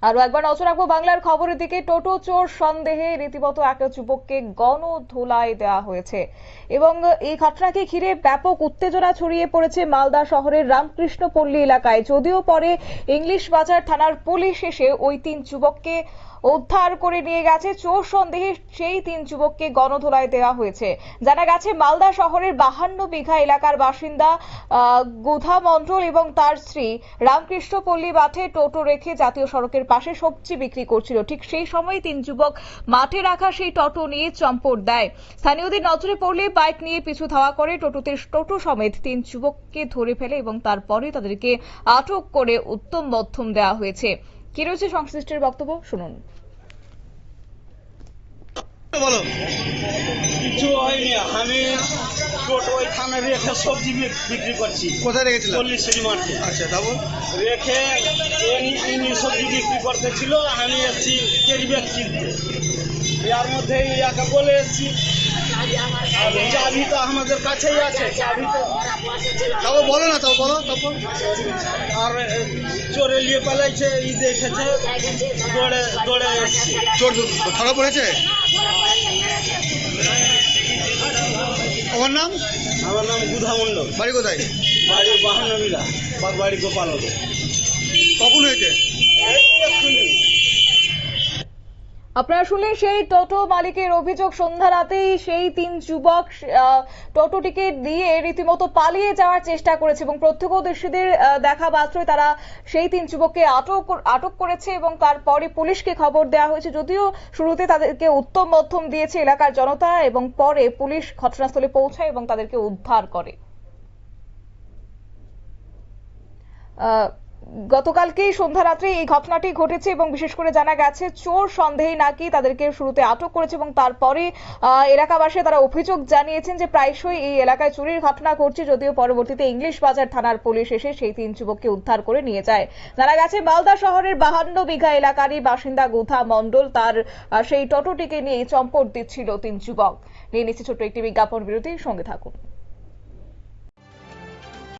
আরো একবার নজর রাখবো বাংলার খবরের দিকে। টোটো চোর সন্দেহে রীতিমতো এক যুবককে গণধোলাই দেওয়া হয়েছে এবং এই ঘটনাকে ঘিরে ব্যাপক উত্তেজনা ছড়িয়ে পড়েছে মালদা শহরের রামকৃষ্ণপল্লী এলাকায়। যদিও পরে ইংলিশ বাজার থানার পুলিশ এসে ওই 3 যুবককে উদ্ধার করে নিয়ে গেছে। চোর সন্দেহে সেই 3 যুবককে গণধোলাই দেওয়া হয়েছে। জানা গেছে মালদা শহরের 52 বিঘা এলাকার বাসিন্দা গুধা মণ্ডল এবং তার স্ত্রী রামকৃষ্ণপল্লী মাঠে টোটো রেখে জাতীয় সড়কের পাশে সবজি বিক্রি করছিল। ঠিক সেই সময় 3 যুবক মাঠে রাখা সেই টোটো নিয়ে চম্পট দেয়। স্থানীয়দের নজরে পড়লে বাইক নিয়ে পিছু ধাওয়া করে টোটো সমেত 3 যুবককে ধরে ফেলে এবং তারপরে তাদেরকে আটক করে উত্তম মধ্যম দেওয়া হয়েছে। কি রয়েছে সংশ্লিষ্টের বক্তব্য শুনুন। বলো। কিছু হয়নি, আমি টোটো ওইখানে রেখে সবজি বিক্রি করছি। কোথায় রেখেছিল? পল্লীশ্রী মাঠে। আচ্ছা, তারপর রেখে ইনি সবজি বিক্রি করতেছিল, আমি এসছি কেরি ব্যাগ কিনতে। এর মধ্যে ইয়াকে বলে এসছি, আর চাবি তো আমাদের কাছেই আছে, চাবি তো। তারপর বলো না, তাও বলো। তারপর আর চোরে নিয়ে পালাইছে, ই দেখেছে, দৌড়ে এসছি। চোর ধরা পড়েছে। আমার নাম আমার নাম গুধা মণ্ডল, বাড়ি কোথায়? বাড়ি 52 বিঘা, বাড়ি গোপালনগর। কখন হয়েছে? আপনারা শুনলেন সেই টোটো মালিকের অভিযোগ, সন্ধ্যা রাতেই সেই 3 যুবক টোটোটিকে দিয়ে রীতিমতো পালিয়ে যাওয়ার চেষ্টা করেছে এবং প্রত্যক্ষদর্শীদের দেখা মাত্রই তারা সেই 3 যুবককে আটক করেছে এবং তারপরে পুলিশকে খবর দেওয়া হয়েছে। যদিও শুরুতে তাদেরকে উত্তম মধ্যম দিয়েছে এলাকার জনতা এবং পরে পুলিশ ঘটনাস্থলে পৌঁছায় এবং তাদেরকে উদ্ধার করে। গতকালকেই সন্ধ্যা রাত্রে এই ঘটনাটি ঘটেছে এবং বিশেষ করে জানা গেছে চোর সন্দেহে নাকি তাদেরকে শুরুতে আটক করেছে এবং তারপরে এলাকাবাসী তারা অভিযোগ জানিয়েছেন যে প্রায়শই এই এলাকায় চুরির ঘটনা ঘটছে। যদিও পরবর্তীতে ইংলিশ বাজার থানার পুলিশ এসে সেই 3 যুবককে উদ্ধার করে নিয়ে যায়। জানা গেছে মালদা শহরের 52 বিঘা এলাকারই বাসিন্দা গুধা মণ্ডল তার সেই টোটোটিকে নিয়ে চম্পট দিচ্ছিল 3 যুবক। নিয়ে নিচ্ছে ছোট্ট একটি বিজ্ঞাপন বিরতির সঙ্গে থাকুন।